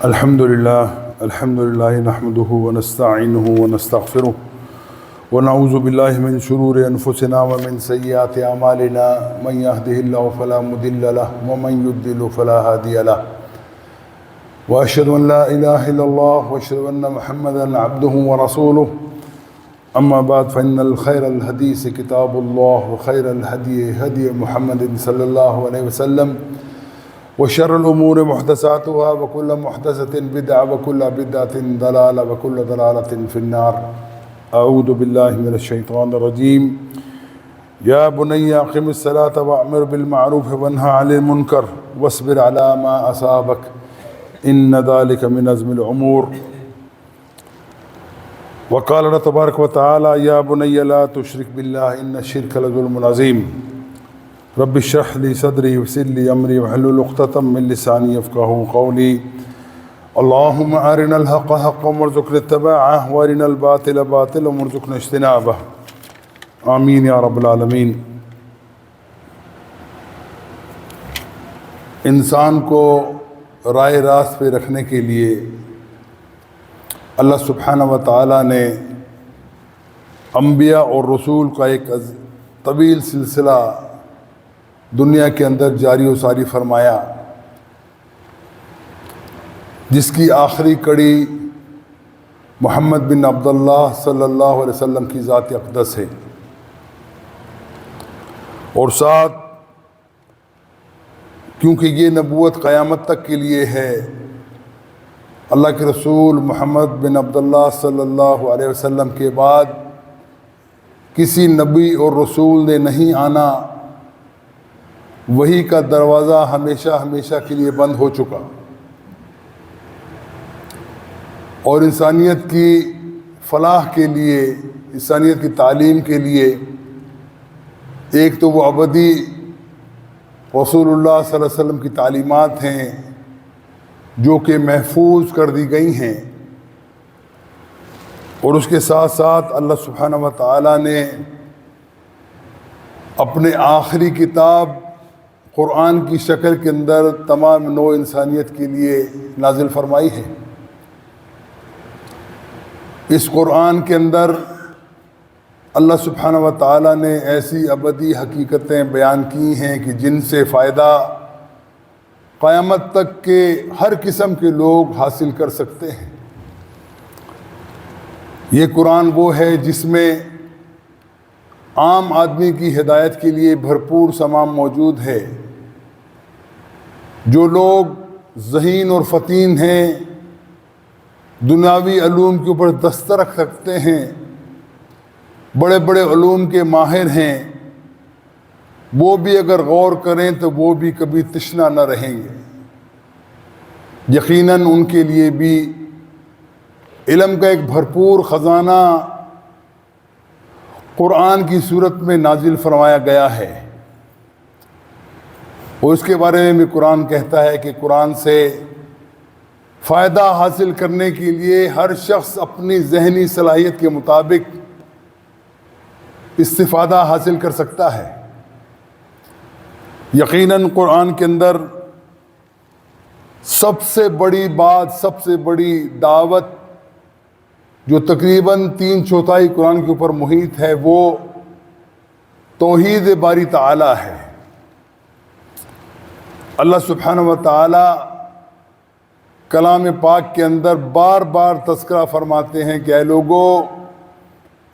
الحمد للہ نحمده ونستعینه ونستغفره ونعوذ باللہ من شرور انفسنا ومن سیئات اعمالنا من يهده الله فلا مضل له ومن يضلل فلا هادي له واشهد ان لا اله الا الله واشهد ان محمدا عبده ورسوله اما بعد فان الخير الحديث كتاب الله وخير الهدي هدي محمد صلى الله عليه وسلم وشر الأمور محدثاتها وكل محدثة بدعة وكل بدعة ضلالة وكل ضلالة في النار. أعوذ بالله من الشيطان الرجيم. يا بني أقم الصلاة وأمر بالمعروف وانهى عن المنكر واصبر على ما أصابك إن ذلك من عزم الأمور. وقال الله تبارك وتعالى يا بني لا تشرك بالله إن الشرك لظلم عظيم. رب اشرح لي صدري ويسر لي امري واحلل عقدة من لساني يفقهوا قولي. اللهم ارنا الحق حقا وارزقنا اتباعه وارنا الباطل باطلا وارزقنا اجتنابه. آمین یا رب العالمین. انسان کو رائے راست پہ رکھنے کے لیے اللہ سبحانہ و تعالیٰ نے انبیاء اور رسول کا ایک طویل سلسلہ دنیا کے اندر جاری و ساری فرمایا، جس کی آخری کڑی محمد بن عبداللہ صلی اللہ علیہ وسلم کی ذات اقدس ہے، اور ساتھ کیونکہ یہ نبوت قیامت تک کے لیے ہے، اللہ کے رسول محمد بن عبداللہ صلی اللہ علیہ وسلم کے بعد کسی نبی اور رسول نے نہیں آنا، وحی کا دروازہ ہمیشہ ہمیشہ کے لیے بند ہو چکا، اور انسانیت کی فلاح کے لیے، انسانیت کی تعلیم کے لیے ایک تو وہ ابدی رسول اللہ صلی اللہ علیہ وسلم کی تعلیمات ہیں جو کہ محفوظ کر دی گئی ہیں، اور اس کے ساتھ ساتھ اللہ سبحانہ و تعالیٰ نے اپنے آخری کتاب قرآن کی شکل کے اندر تمام نوع انسانیت کے لیے نازل فرمائی ہے۔ اس قرآن کے اندر اللہ سبحانہ و تعالیٰ نے ایسی ابدی حقیقتیں بیان کی ہیں کہ جن سے فائدہ قیامت تک کے ہر قسم کے لوگ حاصل کر سکتے ہیں۔ یہ قرآن وہ ہے جس میں عام آدمی کی ہدایت کے لیے بھرپور سامان موجود ہے۔ جو لوگ ذہین اور فتین ہیں، دنیاوی علوم کے اوپر دسترخت رکھتے ہیں، بڑے بڑے علوم کے ماہر ہیں، وہ بھی اگر غور کریں تو وہ بھی کبھی تشنا نہ رہیں گے۔ یقیناً ان کے لیے بھی علم کا ایک بھرپور خزانہ قرآن کی صورت میں نازل فرمایا گیا ہے، اور اس کے بارے میں بھی قرآن کہتا ہے کہ قرآن سے فائدہ حاصل کرنے کے لیے ہر شخص اپنی ذہنی صلاحیت کے مطابق استفادہ حاصل کر سکتا ہے۔ یقیناً قرآن کے اندر سب سے بڑی بات، سب سے بڑی دعوت جو تقریباً 3/4 قرآن کے اوپر محیط ہے، وہ توحید باری تعالی ہے۔ اللہ سبحانہ و تعالی کلام پاک کے اندر بار بار تذکرہ فرماتے ہیں کہ اے لوگو،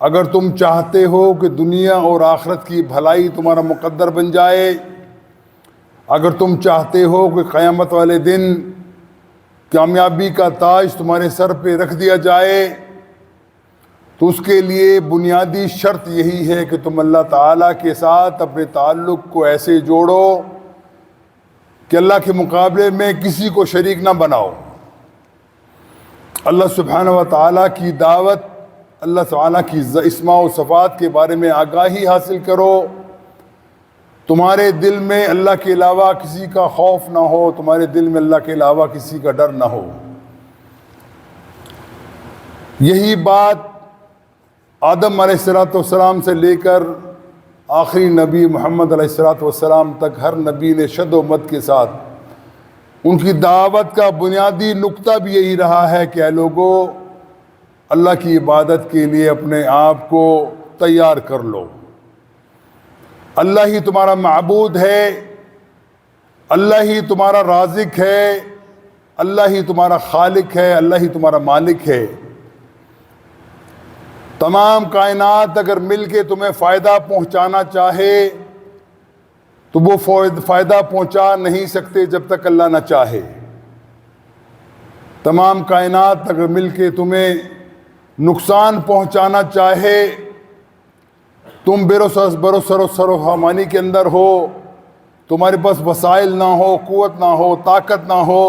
اگر تم چاہتے ہو کہ دنیا اور آخرت کی بھلائی تمہارا مقدر بن جائے، اگر تم چاہتے ہو کہ قیامت والے دن کامیابی کا تاج تمہارے سر پہ رکھ دیا جائے، تو اس کے لیے بنیادی شرط یہی ہے کہ تم اللہ تعالیٰ کے ساتھ اپنے تعلق کو ایسے جوڑو کہ اللہ کے مقابلے میں کسی کو شریک نہ بناؤ۔ اللہ سبحانہ و تعالیٰ کی دعوت، اللہ تعالیٰ کی اسماء و صفات کے بارے میں آگاہی حاصل کرو، تمہارے دل میں اللہ کے علاوہ کسی کا خوف نہ ہو، تمہارے دل میں اللہ کے علاوہ کسی کا ڈر نہ ہو۔ یہی بات آدم علیہ السلام سے لے کر آخری نبی محمد علیہ السلام تک ہر نبی نے شد و مد کے ساتھ ان کی دعوت کا بنیادی نقطہ بھی یہی رہا ہے کہ اے لوگو اللہ کی عبادت کے لیے اپنے آپ کو تیار کر لو، اللہ ہی تمہارا معبود ہے، اللہ ہی تمہارا رازق ہے، اللہ ہی تمہارا خالق ہے، اللہ ہی تمہارا مالک ہے۔ تمام کائنات اگر مل کے تمہیں فائدہ پہنچانا چاہے تو وہ فائدہ پہنچا نہیں سکتے جب تک اللہ نہ چاہے۔ تمام کائنات اگر مل کے تمہیں نقصان پہنچانا چاہے، تم بروسر و سرحمانی کے اندر ہو، تمہارے پاس وسائل نہ ہو، قوت نہ ہو، طاقت نہ ہو،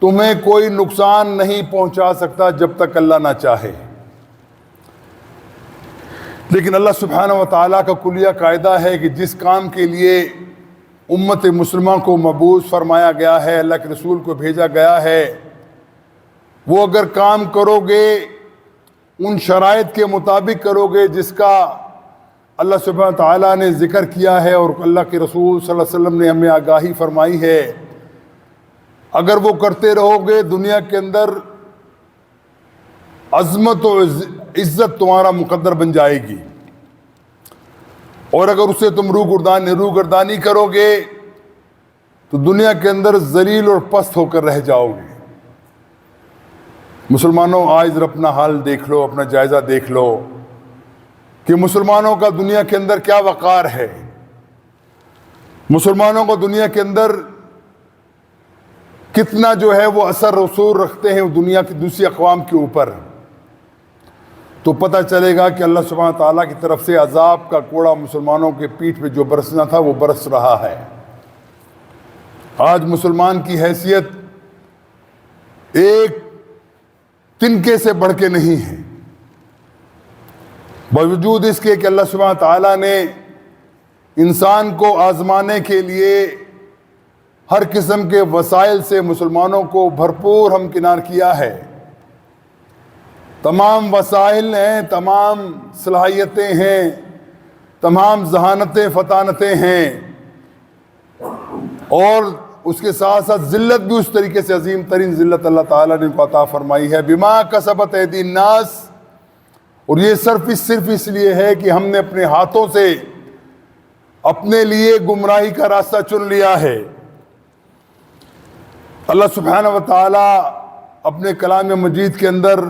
تمہیں کوئی نقصان نہیں پہنچا سکتا جب تک اللہ نہ چاہے۔ لیکن اللہ سبحانہ و تعالیٰ کا کلیہ قاعدہ ہے کہ جس کام کے لیے امت مسلمہ کو مبعوث فرمایا گیا ہے، اللہ کے رسول کو بھیجا گیا ہے، وہ اگر کام کرو گے، ان شرائط کے مطابق کرو گے جس کا اللہ سبحانہ و تعالیٰ نے ذکر کیا ہے اور اللہ کے رسول صلی اللہ علیہ وسلم نے ہمیں آگاہی فرمائی ہے، اگر وہ کرتے رہو گے دنیا کے اندر عظمت و عزت تمہارا مقدر بن جائے گی، اور اگر اسے تم روگردانی کرو گے تو دنیا کے اندر ذلیل اور پست ہو کر رہ جاؤ گے۔ مسلمانوں آج ذرا اپنا حال دیکھ لو، اپنا جائزہ دیکھ لو کہ مسلمانوں کا دنیا کے اندر کیا وقار ہے، مسلمانوں کو دنیا کے اندر کتنا جو ہے وہ اثر رسوخ رکھتے ہیں دنیا کی دوسری اقوام کے اوپر، تو پتہ چلے گا کہ اللہ سبحانہ تعالیٰ کی طرف سے عذاب کا کوڑا مسلمانوں کے پیٹھ پہ جو برسنا تھا وہ برس رہا ہے۔ آج مسلمان کی حیثیت ایک تنکے سے بڑھ کے نہیں ہے، باوجود اس کے کہ اللہ سبحانہ تعالیٰ نے انسان کو آزمانے کے لیے ہر قسم کے وسائل سے مسلمانوں کو بھرپور ہمکنار کیا ہے۔ تمام وسائل ہیں، تمام صلاحیتیں ہیں، تمام ذہانتیں فطانتیں ہیں، اور اس کے ساتھ ساتھ ذلت بھی اس طریقے سے عظیم ترین ذلت اللہ تعالیٰ نے ان کو عطا فرمائی ہے، بما کسبت ایدی الناس، اور یہ صرف اس لیے ہے کہ ہم نے اپنے ہاتھوں سے اپنے لیے گمراہی کا راستہ چن لیا ہے۔ اللہ سبحانہ و تعالیٰ اپنے کلام مجید کے اندر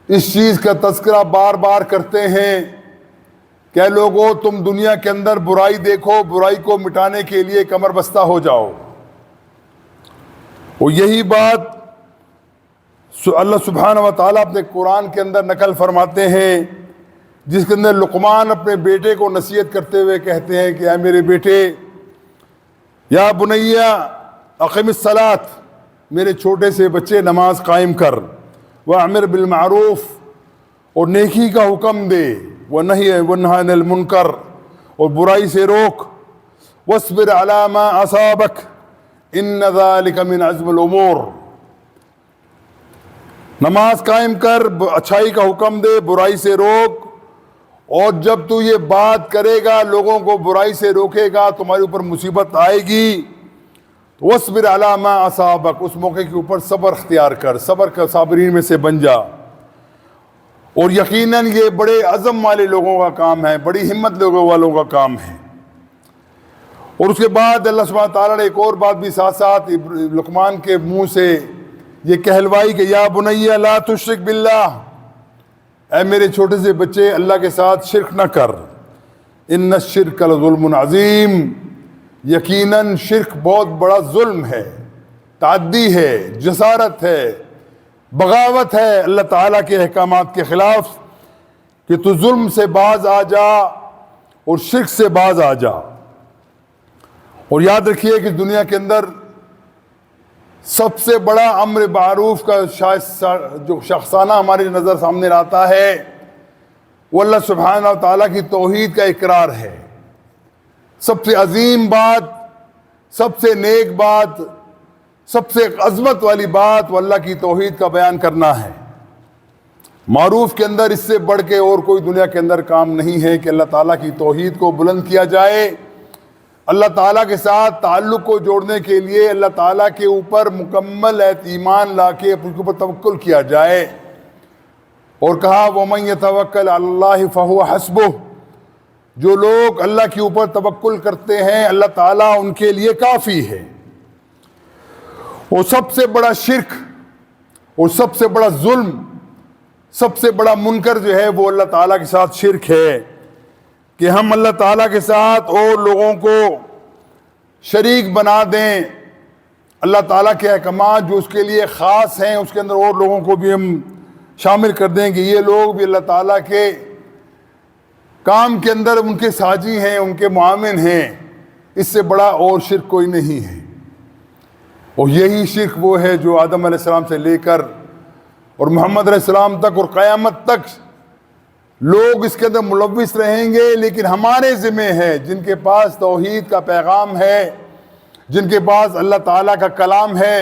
اس چیز کا تذکرہ بار بار کرتے ہیں کہ اے لوگو تم دنیا کے اندر برائی دیکھو، برائی کو مٹانے کے لیے کمر بستہ ہو جاؤ، اور یہی بات اللہ سبحانہ و تعالیٰ اپنے قرآن کے اندر نقل فرماتے ہیں، جس کے اندر لقمان اپنے بیٹے کو نصیحت کرتے ہوئے کہتے ہیں کہ اے میرے بیٹے، یا بنیا اقم الصلاۃ، میرے چھوٹے سے بچے نماز قائم کر، وَأَمِرْ بِالْمَعْرُوفِ، اور نیکی کا حکم دے، وَنَهِيَ عَنِ الْمُنْكَرِ، اور برائی سے روک، وَاصْبِرْ عَلَى مَا أَصَابَكَ إِنَّ ذَلِكَ مِنْ عَزْمِ الْأُمُورِ، نماز قائم کر، اچھائی کا حکم دے، برائی سے روک، اور جب تو یہ بات کرے گا، لوگوں کو برائی سے روکے گا، تمہارے اوپر مصیبت آئے گی، وَاصْبِرْ عَلَى مَا أَصَابَكَ، اس موقع کے اوپر صبر اختیار کر، صبر کا صابرین میں سے بن جا۔ اور یقیناً یہ بڑے عزم والے لوگوں کا کام ہے، بڑی ہمت لوگوں والوں کا کام ہے۔ اور اس کے بعد اللہ سبحانہ تعالیٰ نے ایک اور بات بھی ساتھ ساتھ لقمان کے منہ سے یہ کہلوائی کہ یا بنیا لا تشرک باللہ، اے میرے چھوٹے سے بچے اللہ کے ساتھ شرک نہ کر، ان الشرک لظلم عظیم، یقیناً شرک بہت بڑا ظلم ہے، تعدی ہے، جسارت ہے، بغاوت ہے اللہ تعالیٰ کے احکامات کے خلاف، کہ تو ظلم سے باز آ جا اور شرک سے باز آ جا۔ اور یاد رکھیے کہ دنیا کے اندر سب سے بڑا امر معروف کا جو شخصانہ ہماری نظر سامنے آتا ہے وہ اللہ سبحانہ و تعالیٰ کی توحید کا اقرار ہے۔ سب سے عظیم بات، سب سے نیک بات، سب سے عظمت والی بات وہ اللہ کی توحید کا بیان کرنا ہے۔ معروف کے اندر اس سے بڑھ کے اور کوئی دنیا کے اندر کام نہیں ہے کہ اللہ تعالیٰ کی توحید کو بلند کیا جائے، اللہ تعالیٰ کے ساتھ تعلق کو جوڑنے کے لیے اللہ تعالیٰ کے اوپر مکمل ایمان لا کے اس کے اوپر توکل کیا جائے، اور کہا وَمَن يَتَوَكَّلْ عَلَى اللَّهِ فَهُوَ حَسْبُهُ، جو لوگ اللہ کے اوپر توکل کرتے ہیں اللہ تعالیٰ ان کے لیے کافی ہے۔ وہ سب سے بڑا شرک اور سب سے بڑا ظلم، سب سے بڑا منکر جو ہے وہ اللہ تعالیٰ کے ساتھ شرک ہے، کہ ہم اللہ تعالیٰ کے ساتھ اور لوگوں کو شریک بنا دیں۔ اللہ تعالیٰ کے احکامات جو اس کے لیے خاص ہیں اس کے اندر اور لوگوں کو بھی ہم شامل کر دیں کہ یہ لوگ بھی اللہ تعالیٰ کے کام کے اندر ان کے ساجی ہیں، ان کے معاون ہیں۔ اس سے بڑا اور شرک کوئی نہیں ہے، اور یہی شرک وہ ہے جو آدم علیہ السلام سے لے کر اور محمد علیہ السلام تک اور قیامت تک لوگ اس کے اندر ملوث رہیں گے۔ لیکن ہمارے ذمہ ہے، جن کے پاس توحید کا پیغام ہے، جن کے پاس اللہ تعالیٰ کا کلام ہے،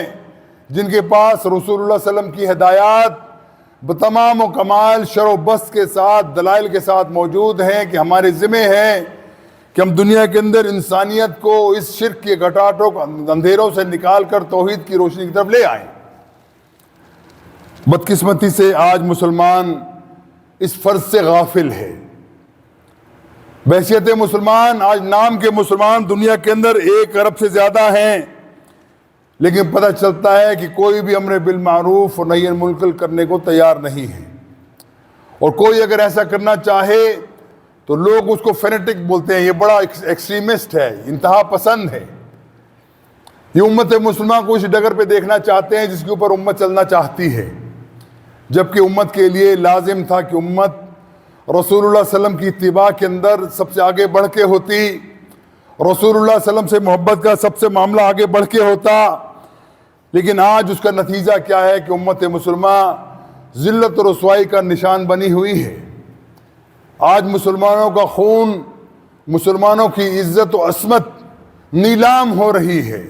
جن کے پاس رسول اللہ صلی اللہ علیہ وسلم کی ہدایات بتمام و کمال شر و بست کے ساتھ دلائل کے ساتھ موجود ہیں، کہ ہمارے ذمہ ہے کہ ہم دنیا کے اندر انسانیت کو اس شرک کے گٹاٹوں اندھیروں سے نکال کر توحید کی روشنی کی طرف لے آئیں۔ بدقسمتی سے آج مسلمان اس فرض سے غافل ہے۔ بحیثیت مسلمان آج نام کے مسلمان دنیا کے اندر 1 ارب سے زیادہ ہیں، لیکن پتہ چلتا ہے کہ کوئی بھی امر بالمعروف اور نہی عن المنکر کرنے کو تیار نہیں ہے، اور کوئی اگر ایسا کرنا چاہے تو لوگ اس کو فینیٹک بولتے ہیں، یہ بڑا ایکسٹریمسٹ ہے، انتہا پسند ہے۔ یہ امت مسلمان کو اس ڈگر پہ دیکھنا چاہتے ہیں جس کے اوپر امت چلنا چاہتی ہے، جبکہ امت کے لیے لازم تھا کہ امت رسول اللہ صلی اللہ علیہ وسلم کی اتباع کے اندر سب سے آگے بڑھ کے ہوتی، رسول اللہ صلی اللہ علیہ وسلم سے محبت کا سب سے معاملہ آگے بڑھ کے ہوتا۔ لیکن آج اس کا نتیجہ کیا ہے کہ امت مسلمہ ذلت و رسوائی کا نشان بنی ہوئی ہے۔ آج مسلمانوں کا خون، مسلمانوں کی عزت و عصمت نیلام ہو رہی ہے،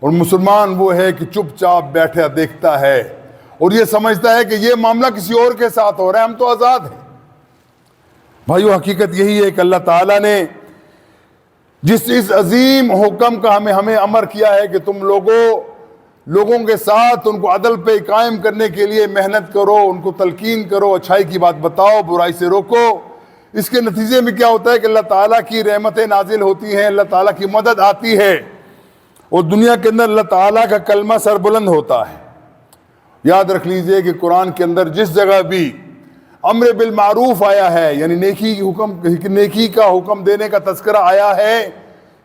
اور مسلمان وہ ہے کہ چپ چاپ بیٹھا دیکھتا ہے اور یہ سمجھتا ہے کہ یہ معاملہ کسی اور کے ساتھ ہو رہا ہے، ہم تو آزاد ہیں۔ بھائیو، حقیقت یہی ہے کہ اللہ تعالیٰ نے جس اس عظیم حکم کا ہمیں امر کیا ہے کہ تم لوگوں کے ساتھ ان کو عدل پہ قائم کرنے کے لیے محنت کرو، ان کو تلقین کرو، اچھائی کی بات بتاؤ، برائی سے روکو، اس کے نتیجے میں کیا ہوتا ہے کہ اللہ تعالیٰ کی رحمتیں نازل ہوتی ہیں، اللہ تعالیٰ کی مدد آتی ہے، اور دنیا کے اندر اللہ تعالیٰ کا کلمہ سربلند ہوتا ہے۔ یاد رکھ لیجئے کہ قرآن کے اندر جس جگہ بھی امر بالمعروف آیا ہے، یعنی نیکی کا حکم دینے کا تذکرہ آیا ہے،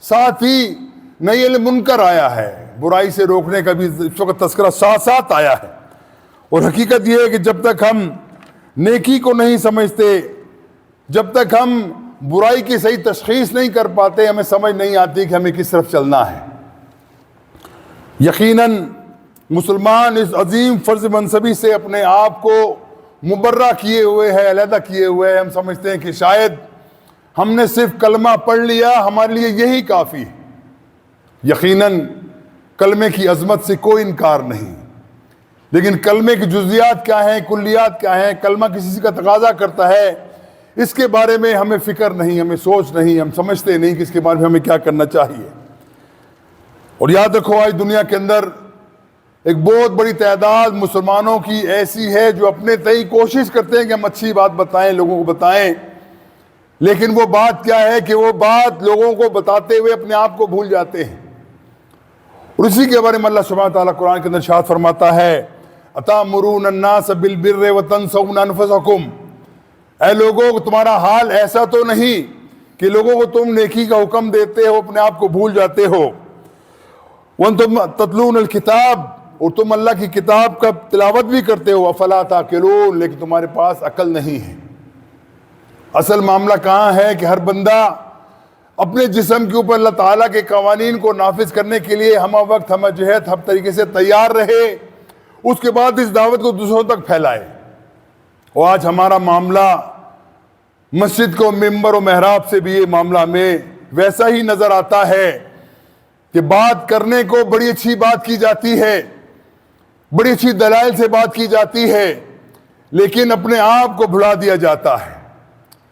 ساتھ ہی نہی عن المنکر آیا ہے، برائی سے روکنے کا بھی اس وقت تذکرہ ساتھ ساتھ آیا ہے۔ اور حقیقت یہ ہے کہ جب تک ہم نیکی کو نہیں سمجھتے، جب تک ہم برائی کی صحیح تشخیص نہیں کر پاتے، ہمیں سمجھ نہیں آتی کہ ہمیں کس طرف چلنا ہے۔ یقیناً مسلمان اس عظیم فرض منصبی سے اپنے آپ کو مبرہ کیے ہوئے ہے، علیحدہ کیے ہوئے ہے۔ ہم سمجھتے ہیں کہ شاید ہم نے صرف کلمہ پڑھ لیا، ہمارے لیے یہی کافی ہے۔ یقیناً کلمے کی عظمت سے کوئی انکار نہیں، لیکن کلمے کی جزیات کیا ہیں، کلیات کیا ہیں، کلمہ کسی چیز کا تقاضا کرتا ہے، اس کے بارے میں ہمیں فکر نہیں، ہمیں سوچ نہیں، ہم سمجھتے نہیں کہ اس کے بارے میں ہمیں کیا کرنا چاہیے۔ اور یاد رکھو، آج دنیا کے اندر ایک بہت بڑی تعداد مسلمانوں کی ایسی ہے جو اپنے تئیں کوشش کرتے ہیں کہ ہم اچھی بات بتائیں، لوگوں کو بتائیں، لیکن وہ بات کیا ہے کہ وہ بات لوگوں کو بتاتے ہوئے اپنے آپ کو بھول جاتے ہیں۔ اور اسی کے بارے میں اللہ سبحانہ تعالیٰ قرآن کے اندر ارشاد فرماتا ہے، أَتَأْمُرُونَ النَّاسَ بِالْبِرِّ وَتَنْسَوْنَ أَنفُسَكُمْ، اے لوگوں، تمہارا حال ایسا تو نہیں کہ لوگوں کو تم نیکی کا حکم دیتے ہو، اپنے آپ کو بھول جاتے ہو، وَأَنْتُمْ تَتْلُونَ الْكِتَابَ، اور تم اللہ کی کتاب کا تلاوت بھی کرتے ہو، أَفَلَا تَعْقِلُونَ، لیکن تمہارے پاس عقل نہیں ہے۔ اصل معاملہ کہاں ہے کہ ہر بندہ اپنے جسم کے اوپر اللہ تعالیٰ کے قوانین کو نافذ کرنے کے لیے ہمہ وقت ہمہ جہت ہر طریقے سے تیار رہے، اس کے بعد اس دعوت کو دوسروں تک پھیلائے۔ اور آج ہمارا معاملہ مسجد کو ممبر و محراب سے بھی یہ معاملہ ہمیں ویسا ہی نظر آتا ہے کہ بات کرنے کو بڑی اچھی بات کی جاتی ہے، بڑی اچھی دلائل سے بات کی جاتی ہے، لیکن اپنے آپ کو بھلا دیا جاتا ہے۔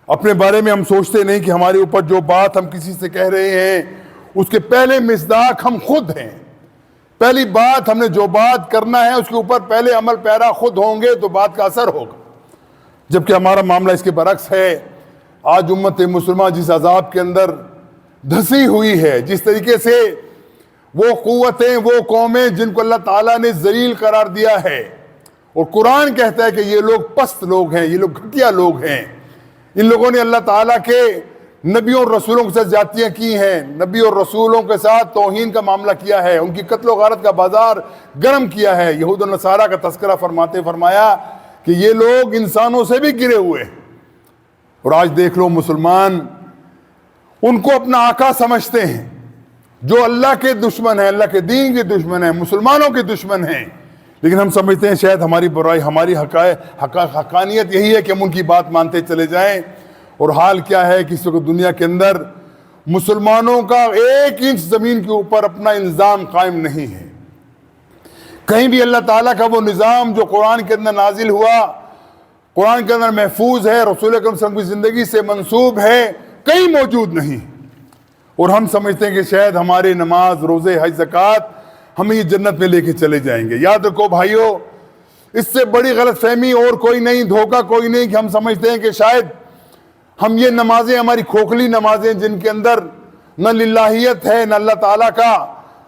اپنے بارے میں ہم سوچتے نہیں کہ ہمارے اوپر جو بات ہم کسی سے کہہ رہے ہیں اس کے پہلے مصداق ہم خود ہیں۔ پہلی بات، ہم نے جو بات کرنا ہے اس کے اوپر پہلے عمل پیرا خود ہوں گے تو بات کا اثر ہوگا، جبکہ ہمارا معاملہ اس کے برعکس ہے۔ آج امت مسلمہ جس عذاب کے اندر دھسی ہوئی ہے، جس طریقے سے وہ قوتیں، وہ قومیں جن کو اللہ تعالیٰ نے ذلیل قرار دیا ہے، اور قرآن کہتا ہے کہ یہ لوگ پست لوگ ہیں، یہ لوگ گھٹیا لوگ ہیں، ان لوگوں نے اللہ تعالیٰ کے نبیوں اور رسولوں کے ساتھ زیادتیاں کی ہیں، نبی اور رسولوں کے ساتھ توہین کا معاملہ کیا ہے، ان کی قتل و غارت کا بازار گرم کیا ہے۔ یہود و نصارہ کا تذکرہ فرمایا کہ یہ لوگ انسانوں سے بھی گرے ہوئے ہیں، اور آج دیکھ لو مسلمان ان کو اپنا آقا سمجھتے ہیں، جو اللہ کے دشمن ہیں، اللہ کے دین کے دشمن ہیں، مسلمانوں کے دشمن ہیں، لیکن ہم سمجھتے ہیں شاید ہماری برائی، ہماری حقانیت یہی ہے کہ ہم ان کی بات مانتے چلے جائیں۔ اور حال کیا ہے کہ اس وقت دنیا کے اندر مسلمانوں کا 1 انچ زمین کے اوپر اپنا نظام قائم نہیں ہے۔ کہیں بھی اللہ تعالیٰ کا وہ نظام جو قرآن کے اندر نازل ہوا، قرآن کے اندر محفوظ ہے، رسول اکرم صلی اللہ علیہ وسلم کی زندگی سے منسوب ہے، کہیں موجود نہیں۔ اور ہم سمجھتے ہیں کہ شاید ہمارے نماز، روزے، حج، زکوٰۃ ہمیں یہ جنت میں لے کے چلے جائیں گے۔ یاد رکھو بھائیو، اس سے بڑی غلط فہمی اور کوئی نہیں، دھوکہ کوئی نہیں کہ ہم سمجھتے ہیں کہ شاید ہم یہ نمازیں، ہماری کھوکھلی نمازیں جن کے اندر نہ للہیت ہے، نہ اللہ تعالیٰ کا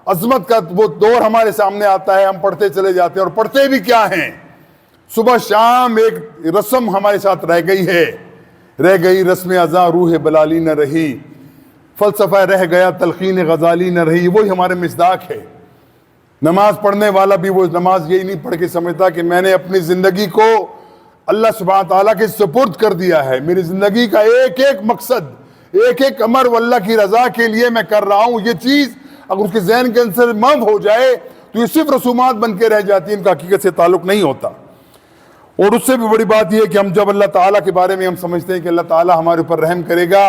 عظمت کا وہ دور ہمارے سامنے آتا ہے، ہم پڑھتے چلے جاتے ہیں، اور پڑھتے بھی کیا ہیں؟ صبح شام ایک رسم ہمارے ساتھ رہ گئی رسم ازاں روح بلالی نہ رہی، فلسفہ رہ گیا تلقین غزالی نہ رہی، وہی ہمارے مصداق ہے۔ نماز پڑھنے والا بھی وہ نماز یہی نہیں پڑھ کے سمجھتا کہ میں نے اپنی زندگی کو اللہ سبحانہ تعالیٰ کے سپرد کر دیا ہے، میری زندگی کا ایک ایک مقصد، ایک ایک امر وہ اللہ کی رضا کے لیے میں کر رہا ہوں۔ یہ چیز اگر اس کے ذہن کے اندر محو ہو جائے تو یہ صرف رسومات بن کے رہ جاتی ہیں، ان کا حقیقت سے تعلق نہیں ہوتا۔ اور اس سے بھی بڑی بات یہ ہے کہ ہم جب اللہ تعالیٰ کے بارے میں ہم سمجھتے ہیں کہ اللہ تعالیٰ ہمارے اوپر رحم کرے گا،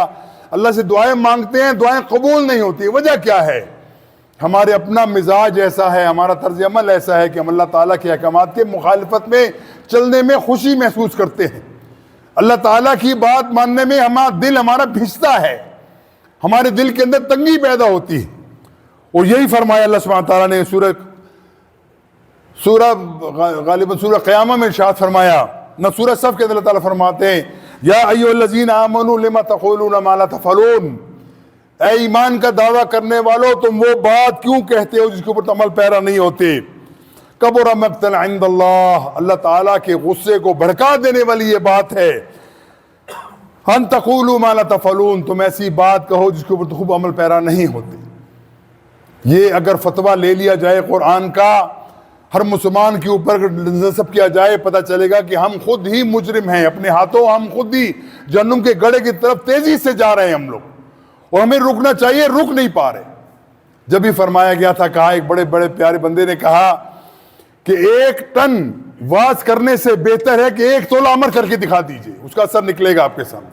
اللہ سے دعائیں مانگتے ہیں، دعائیں قبول نہیں ہوتی۔ وجہ کیا ہے؟ ہمارے اپنا مزاج ایسا ہے، ہمارا طرز عمل ایسا ہے کہ ہم اللہ تعالیٰ کے احکامات کے مخالفت میں چلنے میں خوشی محسوس کرتے ہیں۔ اللہ تعالیٰ کی بات ماننے میں ہمارا بھیجتا ہے، ہمارے دل کے اندر تنگی پیدا ہوتی ہے۔ اور یہی فرمایا اللہ سبحانہ تعالیٰ نے غالباً سورہ قیامہ میں ارشاد فرمایا، نہ سورہ صف کے اندر اللہ تعالیٰ فرماتے ہیں یا ایھا الذین آمنوا لما تقولون ما لا تفعلون، اے ایمان کا دعویٰ کرنے والو تم وہ بات کیوں کہتے ہو جس کے اوپر عمل پیرا نہیں ہوتے۔ کبر مقتا عند اللہ، اللہ تعالیٰ کے غصے کو بھڑکا دینے والی یہ بات ہے۔ ان تقولوا ما لا تفعلون، تم ایسی بات کہو جس کے اوپر خوب عمل پیرا نہیں ہوتے۔ یہ اگر فتویٰ لے لیا جائے قرآن کا، ہر مسلمان کے اوپر نصب کیا جائے، پتہ چلے گا کہ ہم خود ہی مجرم ہیں، اپنے ہاتھوں ہم خود ہی جہنم کے گڑھے کی طرف تیزی سے جا رہے ہیں ہم لوگ، اور ہمیں رکنا چاہیے، رک نہیں پا رہے۔ جب بھی فرمایا گیا تھا، کہا ایک بڑے بڑے پیارے بندے نے کہا کہ 1 ٹن واز کرنے سے بہتر ہے کہ 1 تولہ عمل کر کے دکھا دیجئے، اس کا اثر نکلے گا آپ کے سامنے۔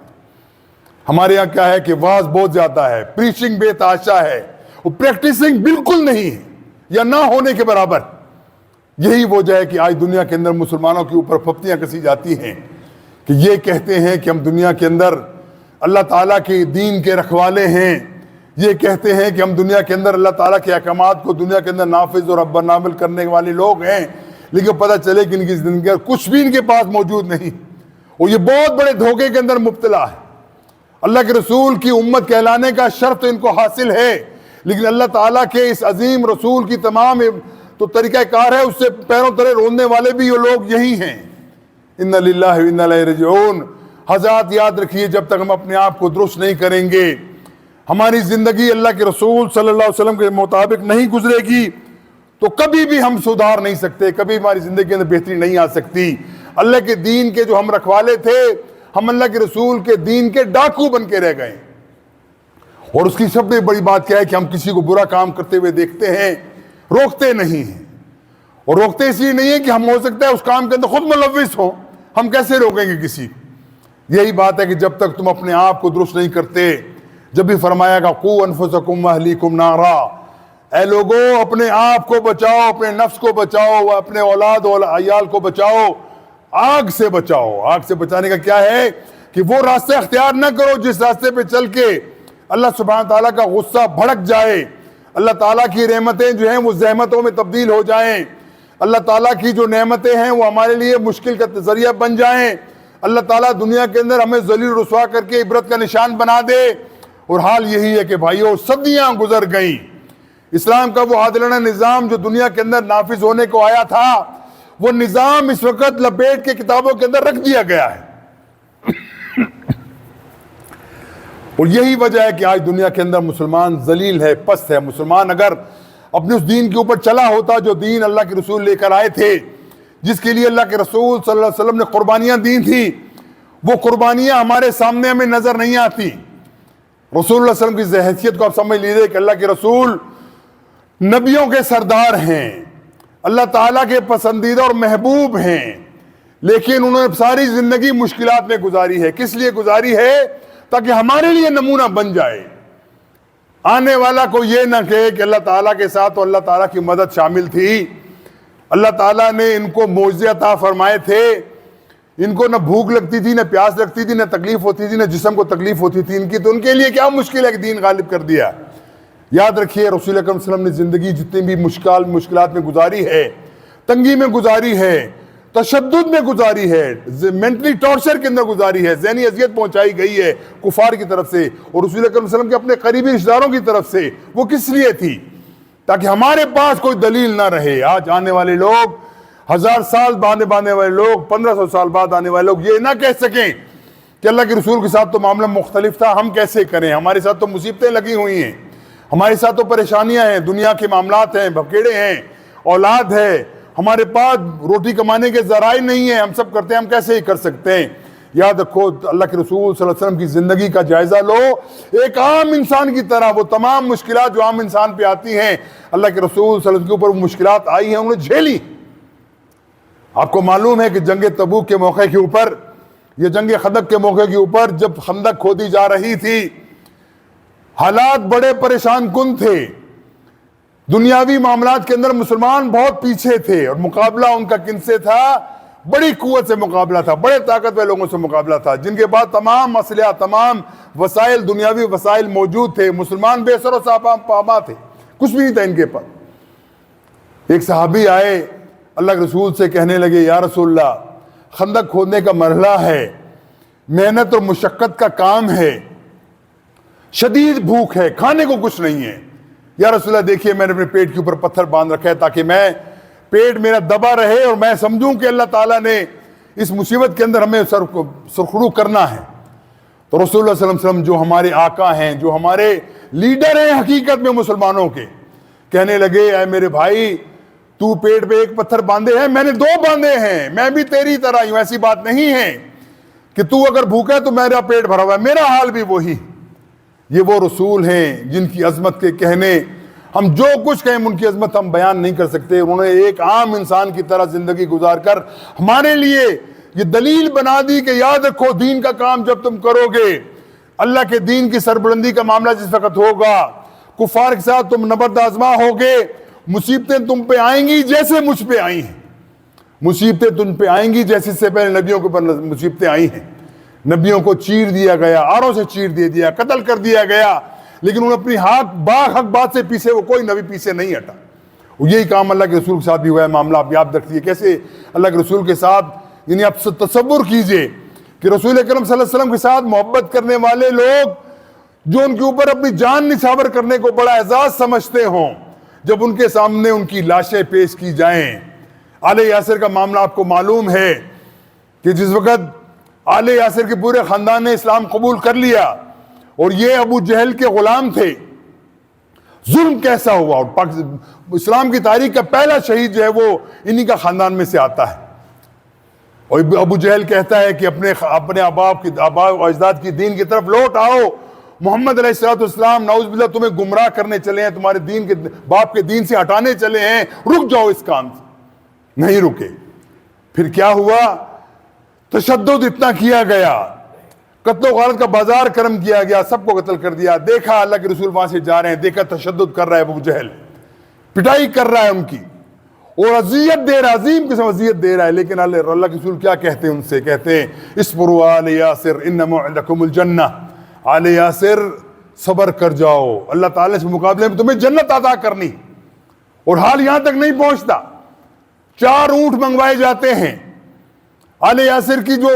ہمارے یہاں کیا ہے کہ واز بہت زیادہ ہے، پریچنگ بے تحاشا ہے، اور پریکٹسنگ بالکل نہیں ہے یا نہ ہونے کے برابر۔ یہی وجہ ہے کہ آج دنیا کے اندر مسلمانوں کے اوپر پھپتیاں کسی جاتی ہیں کہ یہ کہتے ہیں کہ ہم دنیا کے اندر اللہ تعالیٰ کے دین کے رکھوالے ہیں، یہ کہتے ہیں کہ ہم دنیا کے اندر اللہ تعالیٰ کے احکامات کو دنیا کے اندر نافذ اور عمل کرنے والے لوگ ہیں، لیکن پتہ چلے کہ ان کی زندگی کچھ بھی ان کے پاس موجود نہیں، اور یہ بہت بڑے دھوکے کے اندر مبتلا ہے۔ اللہ کے رسول کی امت کہلانے کا شرف تو ان کو حاصل ہے، لیکن اللہ تعالیٰ کے اس عظیم رسول کی تمام تو طریقہ کار ہے، اس سے پیروں تلے روننے والے بھی یہ لوگ یہی ہیں۔ انا للہ و انا الیہ راجعون۔ حضرات یاد رکھیے، جب تک ہم اپنے آپ کو درست نہیں کریں گے، ہماری زندگی اللہ کے رسول صلی اللہ علیہ وسلم کے مطابق نہیں گزرے گی، تو کبھی بھی ہم سدھار نہیں سکتے، کبھی ہماری زندگی کے اندر بہتری نہیں آ سکتی۔ اللہ کے دین کے جو ہم رکھوالے تھے، ہم اللہ کے رسول کے دین کے ڈاکو بن کے رہ گئے۔ اور اس کی سب سے بڑی بات کیا ہے کہ ہم کسی کو برا کام کرتے ہوئے دیکھتے ہیں، روکتے نہیں ہیں، اور روکتے اس لیے نہیں ہے کہ ہم ہو سکتا ہے اس کام کے اندر خود ملوث ہو، ہم کیسے روکیں گے کسی کو؟ یہی بات ہے کہ جب تک تم اپنے آپ کو درست نہیں کرتے، جب بھی فرمایا گا قو انفسکم واہلیکم نارا، اے لوگو اپنے آپ کو بچاؤ، اپنے نفس کو بچاؤ، اپنے اولاد اور عیال کو بچاؤ، آگ سے بچاؤ۔ آگ سے بچانے کا کیا ہے کہ وہ راستہ اختیار نہ کرو جس راستے پہ چل کے اللہ سبحانہ تعالیٰ کا غصہ بھڑک جائے، اللہ تعالیٰ کی رحمتیں جو ہیں وہ زحمتوں میں تبدیل ہو جائیں، اللہ تعالیٰ کی جو نعمتیں ہیں وہ ہمارے لیے مشکل کا ذریعہ بن جائیں، اللہ تعالیٰ دنیا کے اندر ہمیں ذلیل رسوا کر کے عبرت کا نشان بنا دے۔ اور حال یہی ہے کہ بھائیو صدیاں گزر گئیں، اسلام کا وہ عادلانہ نظام جو دنیا کے اندر نافذ ہونے کو آیا تھا، وہ نظام اس وقت لپیٹ کے کتابوں کے اندر رکھ دیا گیا ہے۔ اور یہی وجہ ہے کہ آج دنیا کے اندر مسلمان ذلیل ہے، پست ہے۔ مسلمان اگر اپنے اس دین کے اوپر چلا ہوتا جو دین اللہ کے رسول لے کر آئے تھے، جس کے لیے اللہ کے رسول صلی اللہ علیہ وسلم نے قربانیاں دی تھیں، وہ قربانیاں ہمارے سامنے ہمیں نظر نہیں آتی۔ رسول اللہ علیہ وسلم کی حیثیت کو آپ سمجھ لیجیے کہ اللہ کے رسول نبیوں کے سردار ہیں، اللہ تعالیٰ کے پسندیدہ اور محبوب ہیں، لیکن انہوں نے ساری زندگی مشکلات میں گزاری ہے۔ کس لیے گزاری ہے؟ تاکہ ہمارے لیے نمونہ بن جائے، آنے والا کو یہ نہ کہے کہ اللہ تعالیٰ کے ساتھ تو اللہ تعالیٰ کی مدد شامل تھی، اللہ تعالیٰ نے ان کو معجزے عطا فرمائے تھے، ان کو نہ بھوک لگتی تھی، نہ پیاس لگتی تھی، نہ تکلیف ہوتی تھی، نہ جسم کو تکلیف ہوتی تھی ان کی، تو ان کے لیے کیا مشکل ہے کہ دین غالب کر دیا۔ یاد رکھیے رسول اکرم صلی اللہ علیہ وسلم نے زندگی جتنی بھی مشکلات میں گزاری ہے، تنگی میں گزاری ہے، تشدد میں گزاری ہے، مینٹلی ٹارچر کے اندر گزاری ہے، ذہنی اذیت پہنچائی گئی ہے کفار کی طرف سے اور رسول اکرم صلی اللہ علیہ وسلم کے اپنے قریبی رشتہ داروں کی طرف سے، وہ کس لیے تھی؟ تاکہ ہمارے پاس کوئی دلیل نہ رہے۔ آج آنے والے لوگ، 1000 سال بعد آنے والے لوگ، 1500 سال بعد آنے والے لوگ یہ نہ کہہ سکیں کہ اللہ کے رسول کے ساتھ تو معاملہ مختلف تھا، ہم کیسے کریں، ہمارے ساتھ تو مصیبتیں لگی ہوئی ہیں، ہمارے ساتھ تو پریشانیاں ہیں، دنیا کے معاملات ہیں، بھکیڑے ہیں، اولاد ہے، ہمارے پاس روٹی کمانے کے ذرائع نہیں ہیں، ہم سب کرتے ہیں، ہم کیسے ہی کر سکتے ہیں۔ یاد رکھو اللہ کے رسول صلی اللہ علیہ وسلم کی زندگی کا جائزہ لو، ایک عام انسان کی طرح وہ تمام مشکلات جو عام انسان پہ آتی ہیں، اللہ کے رسول صلی اللہ علیہ وسلم کے اوپر وہ مشکلات آئی ہیں، انہوں نے جھیلی۔ آپ کو معلوم ہے کہ جنگ تبوک کے موقع کے اوپر یا جنگ خندق کے موقع کے اوپر جب خندق کھودی جا رہی تھی، حالات بڑے پریشان کن تھے، دنیاوی معاملات کے اندر مسلمان بہت پیچھے تھے، اور مقابلہ ان کا کن سے تھا؟ بڑی قوت سے مقابلہ تھا، بڑے طاقتور لوگوں سے مقابلہ تھا، جن کے بعد تمام اسلحہ، تمام وسائل، دنیاوی وسائل موجود تھے۔ مسلمان بے سر و پاماں تھے، کچھ بھی نہیں تھا ان کے پاس۔ ایک صحابی آئے اللہ کے رسول سے کہنے لگے، یا رسول اللہ، خندق کھودنے کا مرحلہ ہے، محنت اور مشقت کا کام ہے، شدید بھوک ہے، کھانے کو کچھ نہیں ہے۔ یا رسول اللہ دیکھیے میں نے اپنے پیٹ کے اوپر پتھر باندھ رکھا ہے تاکہ میں پیٹ میرا دبا رہے اور میں سمجھوں کہ اللہ تعالیٰ نے اس مصیبت کے اندر ہمیں سرخرو کرنا ہے۔ تو رسول اللہ صلی اللہ علیہ وسلم جو ہمارے آقا ہیں، جو ہمارے لیڈر ہیں حقیقت میں مسلمانوں کے، کہنے لگے، اے میرے بھائی، تو پیٹ پہ ایک پتھر باندھے ہیں، میں نے 2 باندھے ہیں، میں بھی تیری طرح ہوں۔ ایسی بات نہیں ہے کہ تو اگر بھوکا ہے تو میرا پیٹ بھرا ہوا ہے، میرا حال بھی وہی۔ یہ وہ رسول ہیں جن کی عظمت کے کہنے، ہم جو کچھ کہیں ان کی عظمت ہم بیان نہیں کر سکتے۔ انہوں نے ایک عام انسان کی طرح زندگی گزار کر ہمارے لیے یہ دلیل بنا دی کہ یاد رکھو دین کا کام جب تم کرو گے، اللہ کے دین کی سربلندی کا معاملہ جس وقت ہوگا، کفار کے ساتھ تم نبرد آزما ہوگے، مصیبتیں تم پہ آئیں گی جیسے مجھ پہ آئی ہیں، مصیبتیں تم پہ آئیں گی جیسے سے پہلے نبیوں کے اوپر مصیبتیں آئی ہیں۔ نبیوں کو چیر دیا گیا، آروں سے چیر دیا، قتل کر دیا گیا، لیکن انہوں نے اپنی حق بات سے پیچھے، وہ کوئی نبی پیچھے نہیں ہٹا۔ یہی کام اللہ کے رسول کے ساتھ بھی ہوا ہے۔ معاملہ آپ یاد رکھیے کیسے اللہ کے رسول کے ساتھ، یعنی آپ تصور کیجئے کہ رسول اکرم صلی اللہ علیہ وسلم کے ساتھ محبت کرنے والے لوگ جو ان کے اوپر اپنی جان نچھاور کرنے کو بڑا اعزاز سمجھتے ہوں، جب ان کے سامنے ان کی لاشیں پیش کی جائیں۔ آل یاسر کا معاملہ آپ کو معلوم ہے کہ جس وقت آل یاسر کے پورے خاندان نے اسلام قبول کر لیا اور یہ ابو جہل کے غلام تھے، ظلم کیسا ہوا، اور اسلام کی تاریخ کا پہلا شہید جو ہے وہ انہی کا خاندان میں سے آتا ہے۔ اور ابو جہل کہتا ہے کہ اپنے آباء و اجداد کی دین کی طرف لوٹ آؤ، محمد علیہ السلام نعوذ باللہ تمہیں گمراہ کرنے چلے ہیں، تمہارے دین کے باپ کے دین سے ہٹانے چلے ہیں، رک جاؤ اس کام سے۔ نہیں رکے۔ پھر کیا ہوا؟ تشدد اتنا کیا گیا، قتل و غارت کا بازار کرم کیا گیا، سب کو قتل کر دیا۔ دیکھا اللہ کے رسول وہاں سے جا رہے ہیں، دیکھا تشدد کر رہا ہے ابو جہل، پٹائی کر رہا ہے ان کی، اور اذیت دے رہا ہے، عظیم قسم اذیت دے رہا ہے۔ لیکن اللہ کے رسول کیا کہتے ہیں ان سے؟ کہتے ہیں اصبروا آل یاسر ان موعدکم الجنہ، آل یاسر صبر کر جاؤ، اللہ تعالیٰ سے مقابلے میں تمہیں جنت عطا کرنی. اور حال یہاں تک نہیں پہنچتا، 4 اونٹ منگوائے جاتے ہیں. آل یاسر کی جو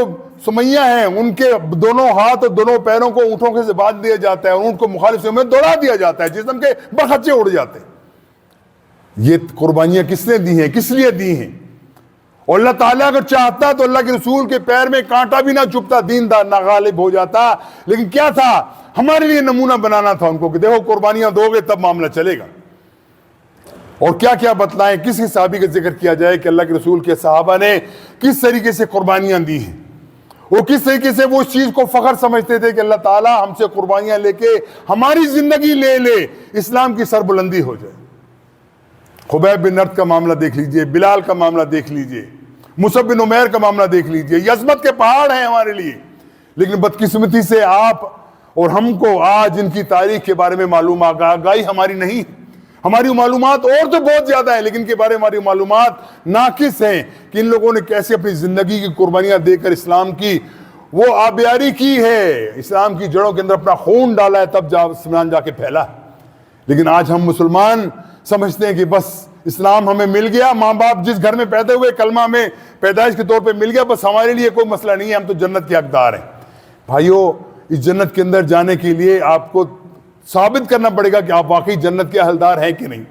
سمیہ ہیں ان کے دونوں ہاتھ اور دونوں پیروں کو اونٹوں کے سے باندھ دیا جاتا ہے، اونٹ کو مخالف سے میں دوڑا دیا جاتا ہے، جسم کے بخچے اڑ جاتے ہیں. یہ قربانیاں کس نے دی ہیں، کس لیے دی ہیں؟ اور اللہ تعالیٰ اگر چاہتا تو اللہ کے رسول کے پیر میں کانٹا بھی نہ چبھتا، دین نہ غالب ہو جاتا. لیکن کیا تھا؟ ہمارے لیے نمونہ بنانا تھا ان کو کہ دیکھو قربانیاں دو گے تب معاملہ چلے گا. اور کیا کیا بتلائیں، کس صحابی کا ذکر کیا جائے کہ اللہ کے رسول کے صحابہ نے کس طریقے سے قربانیاں دی ہیں، وہ کس طریقے سے وہ اس چیز کو فخر سمجھتے تھے کہ اللہ تعالیٰ ہم سے قربانیاں لے کے ہماری زندگی لے لے، اسلام کی سربلندی ہو جائے. خبیب بن نرد کا معاملہ دیکھ لیجئے، بلال کا معاملہ دیکھ لیجئے، مصعب بن عمیر کا معاملہ دیکھ لیجئے. یہ عظمت کے پہاڑ ہیں ہمارے لیے، لیکن بدقسمتی سے آپ اور ہم کو آج ان کی تاریخ کے بارے میں معلوم آگاہی ہماری نہیں. ہماری معلومات اور تو بہت زیادہ ہیں، لیکن ان کے بارے میں ہماری معلومات ناقص ہیں کہ ان لوگوں نے کیسے اپنی زندگی کی قربانیاں دے کر اسلام کی وہ آبیاری کی ہے، اسلام کی جڑوں کے اندر اپنا خون ڈالا ہے، تب اسلام جا کے پھیلا. لیکن آج ہم مسلمان سمجھتے ہیں کہ بس اسلام ہمیں مل گیا، ماں باپ جس گھر میں پیدا ہوئے کلمہ میں پیدائش کے طور پہ مل گیا، بس ہمارے لیے کوئی مسئلہ نہیں ہے، ہم تو جنت کے حقدار ہیں. بھائیو، اس جنت کے اندر جانے کے لیے آپ کو ثابت کرنا پڑے گا کہ آپ واقعی جنت کے حقدار ہیں کہ نہیں.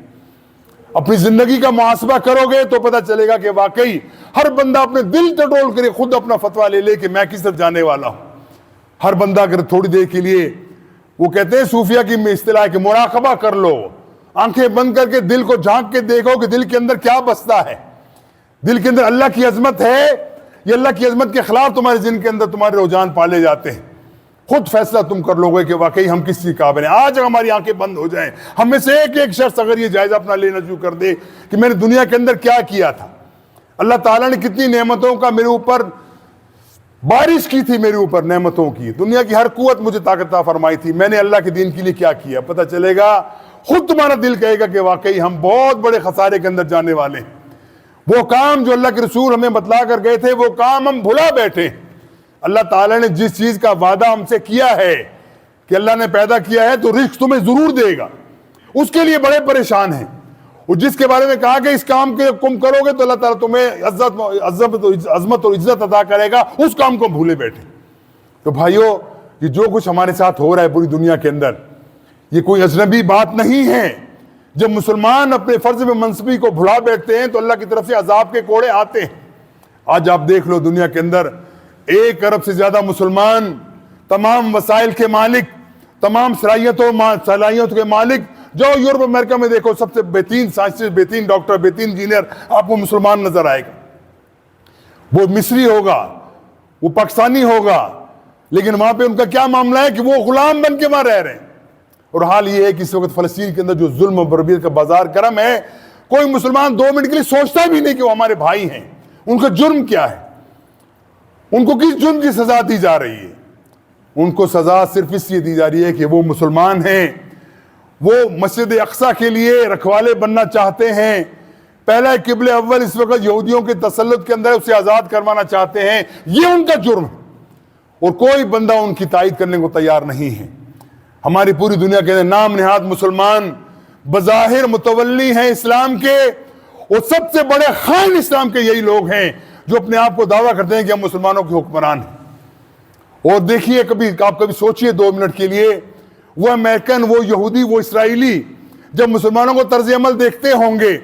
اپنی زندگی کا محاسبہ کرو گے تو پتہ چلے گا کہ واقعی ہر بندہ اپنے دل ٹٹول کرے، خود اپنا فتویٰ لے لے کہ میں کس طرف جانے والا ہوں. ہر بندہ اگر تھوڑی دیر کے لیے، وہ کہتے ہیں صوفیہ کی اصطلاح ہے کہ مراقبہ کر لو، آنکھیں بند کر کے دل کو جھانک کے دیکھو کہ دل کے اندر کیا بستا ہے، دل کے اندر اللہ کی عظمت ہے یا اللہ کی عظمت کے خلاف تمہارے ذہن کے اندر تمہارے رجحان پالے جاتے ہیں. خود فیصلہ تم کر لو گے کہ واقعی ہم کس چیز قابل ہیں. آج اگر ہماری آنکھیں بند ہو جائیں، ہم میں سے ایک شخص اگر یہ جائزہ اپنا لینا شروع کر دے کہ میں نے دنیا کے اندر کیا کیا تھا، اللہ تعالیٰ نے کتنی نعمتوں کا میرے اوپر بارش کی تھی، میرے اوپر نعمتوں کی، دنیا کی ہر قوت مجھے طاقت عطا فرمائی تھی، میں نے اللہ کے دین کے لیے کیا کیا، پتہ چلے گا، خود تمہارا دل کہے گا کہ واقعی ہم بہت بڑے خسارے کے اندر جانے والے ہیں. وہ کام جو اللہ کے رسول ہمیں بتلا کر گئے تھے وہ کام ہم بھلا بیٹھے. اللہ تعالیٰ نے جس چیز کا وعدہ ہم سے کیا ہے کہ اللہ نے پیدا کیا ہے تو رزق تمہیں ضرور دے گا، اس کے لیے بڑے پریشان ہیں. اور جس کے بارے میں کہا کہ اس کام کے تم کرو گے تو اللہ تعالیٰ تمہیں عظمت اور عزت عطا کرے گا، اس کام کو بھولے بیٹھے. تو بھائیو، یہ جو کچھ ہمارے ساتھ ہو رہا ہے پوری دنیا کے اندر، یہ کوئی اجنبی بات نہیں ہے. جب مسلمان اپنے فرض میں منصبی کو بھلا بیٹھتے ہیں تو اللہ کی طرف سے عذاب کے کوڑے آتے ہیں. آج آپ دیکھ لو دنیا کے اندر 1 ارب سے زیادہ مسلمان، تمام وسائل کے مالک، تمام صلاحیتوں کے مالک. جو یورپ امریکہ میں دیکھو، سب سے بہترین سائنسسٹ، بہترین ڈاکٹر، بہترین انجینئر آپ کو مسلمان نظر آئے گا. وہ مصری ہوگا، وہ پاکستانی ہوگا، لیکن وہاں پہ ان کا کیا معاملہ ہے کہ وہ غلام بن کے وہاں رہ رہے ہیں. اور حال یہ ہے کہ اس وقت فلسطین کے اندر جو ظلم و بربریت کا بازار گرم ہے، کوئی مسلمان 2 منٹ کے لیے سوچتا بھی نہیں کہ وہ ہمارے بھائی ہیں. ان کا جرم کیا ہے؟ ان کو کس جرم کی سزا دی جا رہی ہے؟ ان کو سزا صرف اس لیے دی جا رہی ہے کہ وہ مسلمان ہیں، وہ مسجد اقصیٰ کے لیے رکھوالے بننا چاہتے ہیں. پہلا قبلہ اول اس وقت یہودیوں کے تسلط کے اندر اسے آزاد کروانا چاہتے ہیں. یہ ان کا جرم ہے اور کوئی بندہ ان کی تائید کرنے کو تیار نہیں ہے. ہماری پوری دنیا کے اندر نام نہاد مسلمان بظاہر متولی ہیں اسلام کے، اور سب سے بڑے خائن اسلام کے یہی لوگ ہیں جو اپنے آپ کو دعویٰ کرتے ہیں کہ ہم مسلمانوں کے حکمران ہیں. اور دیکھیے، آپ کبھی سوچئے 2 منٹ کے لیے، وہ امریکن، وہ یہودی، وہ اسرائیلی جب مسلمانوں کو طرز عمل دیکھتے ہوں گے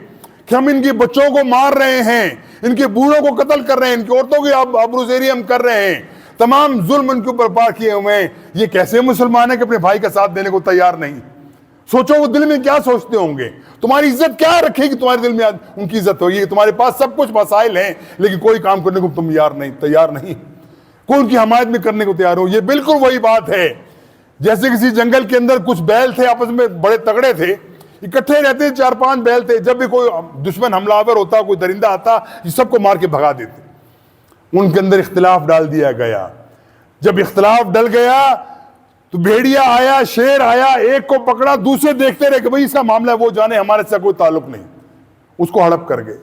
کہ ہم ان کے بچوں کو مار رہے ہیں، ان کے بوڑھوں کو قتل کر رہے ہیں، ان کی عورتوں کی آبروزیری ہم کر رہے ہیں، تمام ظلم ان کے اوپر پار کیے ہوئے ہیں، یہ کیسے مسلمان ہیں کہ اپنے بھائی کا ساتھ دینے کو تیار نہیں؟ سوچو وہ دل میں کیا سوچتے ہوں گے، تمہاری عزت کیا رکھے گی تمہارے دل میں ان کی عزت ہوگی. تمہارے پاس سب کچھ وسائل ہیں لیکن کوئی کام کرنے کو تم تیار نہیں، کوئی ان کی حمایت میں کرنے کو تیار ہو. یہ بالکل وہی بات ہے جیسے کسی جنگل کے اندر کچھ بیل تھے، آپس میں بڑے تگڑے تھے، اکٹھے رہتے، 4-5 بیل تھے، جب بھی کوئی دشمن حملہ آور ہوتا، کوئی درندہ آتا، یہ سب کو مار کے بھگا دیتے. ان کے اندر اختلاف ڈال دیا گیا. جب اختلاف ڈل گیا تو بھیڑیا آیا، شیر آیا، ایک کو پکڑا، دوسرے دیکھتے رہے کہ بھئی اس کا معاملہ ہے، وہ جانے، ہمارے سے کوئی تعلق نہیں، اس کو ہڑپ کر گئے.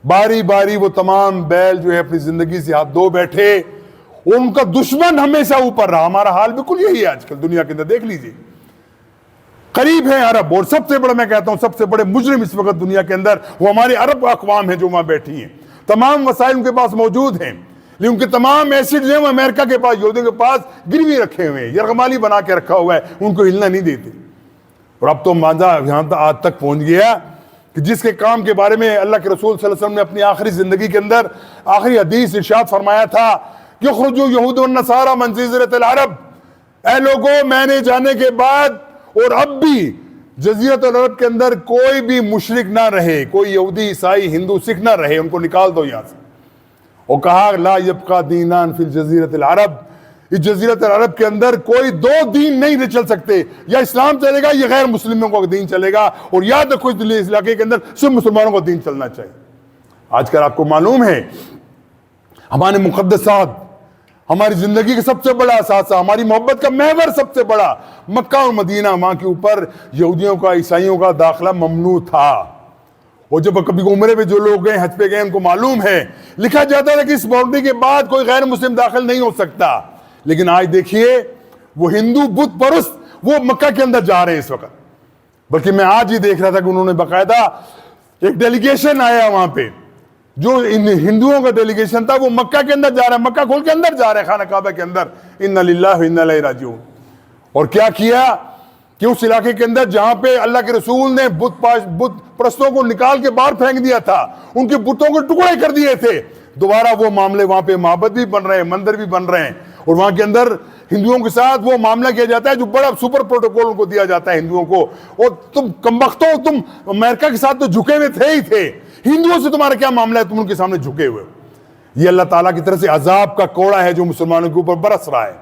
باری باری وہ تمام بیل جو ہے اپنی زندگی سے ہاتھ دھو بیٹھے، ان کا دشمن ہمیشہ اوپر رہا. ہمارا حال بالکل یہی ہے آج کل دنیا کے اندر، دیکھ لیجئے. قریب ہیں عرب، اور سب سے بڑا میں کہتا ہوں سب سے بڑے مجرم اس وقت دنیا کے اندر وہ ہماری عرب اقوام ہیں جو وہاں بیٹھی ہیں. تمام وسائل ان کے پاس موجود ہیں، لیکن ان کے تمام ایسڈز ہیں وہ امریکہ کے پاس، یہودیوں کے پاس گروی رکھے ہوئے ہیں، یرغمالی بنا کے رکھا ہوا ہے، ان کو ہلنا نہیں دیتے. اور اب تو ماندہ یہاں آج تک پہنچ گیا کہ جس کے کام کے بارے میں اللہ کے رسول صلی اللہ علیہ وسلم نے اپنی آخری زندگی کے اندر آخری حدیث ارشاد فرمایا تھا کہ اخرجوا یہود والنصارى من جزیرۃ العرب، اے لوگوں میں نے جانے کے بعد اور اب بھی جزیرۃ العرب کے اندر کوئی بھی مشرک نہ رہے، کوئی یہودی عیسائی ہندو سکھ نہ رہے، ان کو نکال دو یہاں سے. اور کہا لا یبقى دینان فی الجزیرۃ العرب، اس جزیرت العرب کے اندر کوئی دو دین نہیں چل سکتے، یا اسلام چلے گا یا غیر مسلموں کا دین چلے گا، اور یاد رکھو اس علاقے کے اندر صرف مسلمانوں کا دین چلنا چاہیے. آج کل آپ کو معلوم ہے ہمارے مقدسات، ہماری زندگی کا سب سے بڑا اثاثہ، ہماری محبت کا محور سب سے بڑا مکہ اور مدینہ، وہاں کے اوپر یہودیوں کا عیسائیوں کا داخلہ ممنوع تھا. اور جب کبھی عمرے پہ جو لوگ گئے حج پہ گئے ان کو معلوم ہے لکھا جاتا تھا کہ اس باؤنڈری کے بعد کوئی غیر مسلم داخل نہیں ہو سکتا. لیکن آج دیکھیے وہ ہندو بت پرست وہ مکہ کے اندر جا رہے ہیں اس وقت. بلکہ میں آج ہی دیکھ رہا تھا کہ انہوں نے باقاعدہ ایک ڈیلیگیشن آیا وہاں پہ، جو ان ہندوؤں کا ڈیلیگیشن تھا وہ مکہ کے اندر جا رہا ہے، مکہ کھول کے اندر جا رہے ہیں خانہ کعبہ کے اندر. انا للہ و انا الیہ راجعون. اور کیا کیا کہ اس علاقے کے اندر جہاں پہ اللہ کے رسول نے بت پرستوں کو نکال کے باہر پھینک دیا تھا، ان کے بتوں کو ٹکڑے کر دیے تھے، دوبارہ وہ معاملے وہاں پہ معبد بھی بن رہے ہیں، مندر بھی بن رہے ہیں، اور وہاں کے اندر ہندوؤں کے ساتھ وہ معاملہ کیا جاتا ہے جو بڑا سپر پروٹوکول ان کو دیا جاتا ہے ہندوؤں کو. اور تم کمبختوں، تم امریکہ کے ساتھ تو جھکے ہوئے تھے ہی تھے، ہندوؤں سے تمہارا کیا معاملہ ہے، تم ان کے سامنے جھکے ہوئے. یہ اللہ تعالیٰ کی طرف سے عذاب کا کوڑا ہے جو مسلمانوں کے اوپر برس رہا ہے.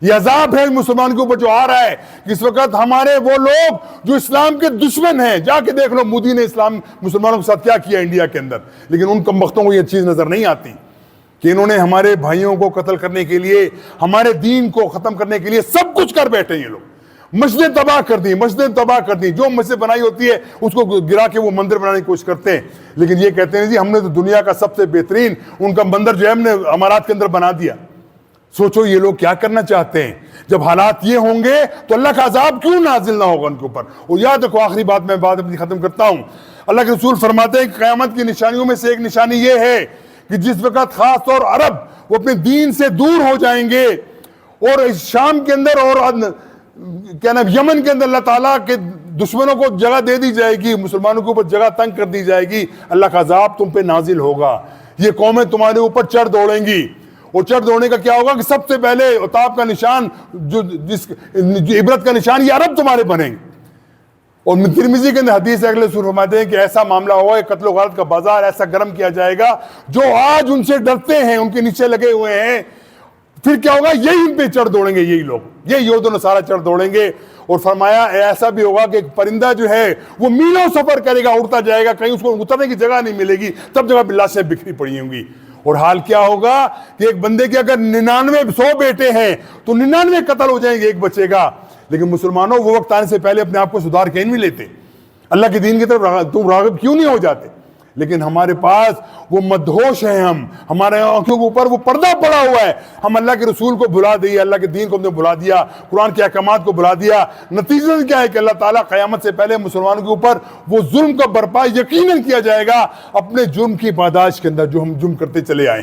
یہ عذاب ہے مسلمان کے اوپر جو آ رہا ہے. اس وقت ہمارے وہ لوگ جو اسلام کے دشمن ہیں، جا کے دیکھ لو مودی نے اسلام مسلمانوں کے ساتھ کیا کیا انڈیا کے اندر، لیکن ان کمبختوں کو یہ چیز نظر نہیں آتی کہ انہوں نے ہمارے بھائیوں کو قتل کرنے کے لیے، ہمارے دین کو ختم کرنے کے لیے سب کچھ کر بیٹھے ہیں. یہ لوگ مسجدیں تباہ کر دی، مسجدیں تباہ کر دی، جو مسجد بنائی ہوتی ہے اس کو گرا کے وہ مندر بنانے کی کوشش کرتے ہیں. لیکن یہ کہتے ہیں جی ہم نے تو دنیا کا سب سے بہترین ان کا مندر جو ہے ہم نے امارات کے اندر بنا دیا. سوچو یہ لوگ کیا کرنا چاہتے ہیں. جب حالات یہ ہوں گے تو اللہ کا عذاب کیوں نازل نہ ہوگا ان کے اوپر. اور یاد رکھو آخری بات میں بات اپنی ختم کرتا ہوں. اللہ کے رسول فرماتے ہیں کہ قیامت کی نشانیوں میں سے ایک نشانی یہ ہے کہ جس وقت خاص طور عرب وہ اپنے دین سے دور ہو جائیں گے، اور شام کے اندر اور کیا نام یمن کے اندر اللہ تعالیٰ کے دشمنوں کو جگہ دے دی جائے گی، مسلمانوں کے اوپر جگہ تنگ کر دی جائے گی، اللہ کا عذاب تم پہ نازل ہوگا. یہ قومیں تمہارے اوپر چڑھ دوڑیں گی، اور چڑھ دوڑنے کا کیا ہوگا کہ سب سے پہلے عتاب کا نشان جو عبرت کا نشان یہ عرب تمہارے بنیں گے. اور ترمذی کے اندر حدیث اگلے سور فرماتے ہیں کہ ایسا معاملہ ہوگا، قتل و غارت کا بازار ایسا گرم کیا جائے گا، جو آج ان سے ڈرتے ہیں ان کے نیچے لگے ہوئے ہیں، پھر کیا ہوگا یہی ان پہ چڑھ دوڑیں گے، یہی لوگ، یہ یہود و نصارہ چڑھ دوڑیں گے. اور فرمایا ایسا بھی ہوگا کہ ایک پرندہ جو ہے وہ میلوں سفر کرے گا، اڑتا جائے گا، کہیں اس کو اترنے کی جگہ نہیں ملے گی، سب جگہ لاشیں بکھری پڑی ہوں گی. اور حال کیا ہوگا کہ ایک بندے کے اگر 99 بیٹے ہیں تو 99 قتل ہو جائیں گے، ایک بچے گا. لیکن مسلمانوں وہ وقت آنے سے پہلے اپنے آپ کو سدھار کے نہیں لیتے، اللہ کے دین کی طرف تم راغب کیوں نہیں ہو جاتے. لیکن ہمارے پاس وہ مدہوش ہیں، ہمارے آنکھوں کے اوپر وہ پردہ پڑا ہوا ہے، ہم اللہ کے رسول کو بھلا دیا، اللہ کے دین کو ہم نے بھلا دیا، قرآن کے احکامات کو بھلا دیا. نتیجہ کیا ہے کہ اللہ تعالیٰ قیامت سے پہلے مسلمانوں کے اوپر وہ ظلم کا برپا یقیناً کیا جائے گا اپنے جرم کی پاداش کے اندر جو ہم جرم کرتے چلے آئے.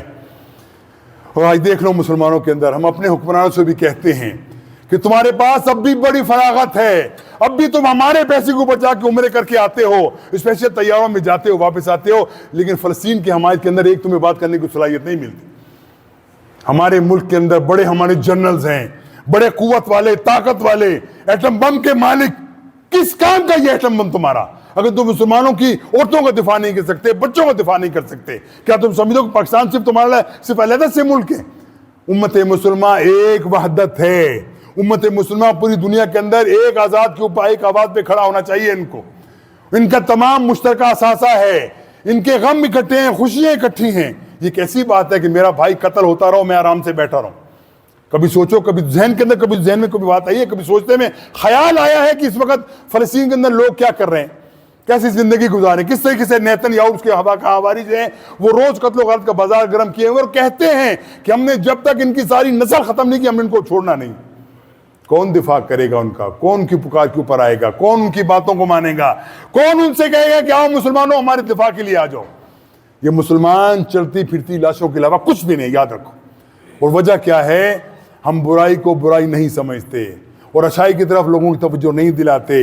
اور آج دیکھ لو مسلمانوں کے اندر ہم اپنے حکمرانوں سے بھی کہتے ہیں کہ تمہارے پاس اب بھی بڑی فراغت ہے، اب بھی تم ہمارے پیسے کے اوپر جا کے عمرے کر کے آتے ہو، اسپیشل طیاروں میں جاتے ہو واپس آتے ہو، لیکن فلسطین کی حمایت کے اندر ایک تمہیں بات کرنے کی صلاحیت نہیں ملتی. ہمارے ملک کے اندر بڑے ہمارے جنرلز ہیں، بڑے قوت والے، طاقت والے، ایٹم بم کے مالک. کس کام کا یہ ایٹم بم تمہارا؟ اگر تم مسلمانوں کی عورتوں کا دفاع نہیں کر سکتے، بچوں کا دفاع نہیں کر سکتے، کیا تم سمجھو کہ پاکستان صرف تمہارا صرف علیحدہ سے ملک ہے؟ امت مسلمہ ایک وحدت ہے. امت مسلمہ پوری دنیا کے اندر ایک آزاد کے اوپر ایک آواز پہ کھڑا ہونا چاہیے. ان کو ان کا تمام مشترکہ اثاثہ ہے، ان کے غم اکٹھے ہیں، خوشیاں اکٹھی ہیں. یہ کیسی بات ہے کہ میرا بھائی قتل ہوتا رہو میں آرام سے بیٹھا رہوں؟ کبھی سوچو، کبھی ذہن کے اندر، کبھی ذہن میں کبھی بات آئی ہے، کبھی سوچتے میں خیال آیا ہے کہ اس وقت فلسطین کے اندر لوگ کیا کر رہے ہیں، کیسی زندگی گزارے، کس طریقے سے نیتن یاہو اس کے ہوا کا ہواری جو ہیں وہ روز قتل و غارت کا بازار گرم کیے ہوئے اور کہتے ہیں کہ ہم نے جب تک ان کی ساری نسل ختم نہیں کی ہم نے ان کو چھوڑنا نہیں. کون دفاع کرے گا ان کا؟ کون ان کی پکار کے اوپر آئے گا؟ کون ان کی باتوں کو مانے گا؟ کون ان سے کہے گا کہ آؤ مسلمانوں ہمارے دفاع کے لیے آ جاؤ؟ یہ مسلمان چلتی پھرتی لاشوں کے علاوہ کچھ بھی نہیں، یاد رکھو۔ اور وجہ کیا ہے؟ ہم برائی کو برائی نہیں سمجھتے اور اچھائی کی طرف لوگوں کی توجہ نہیں دلاتے۔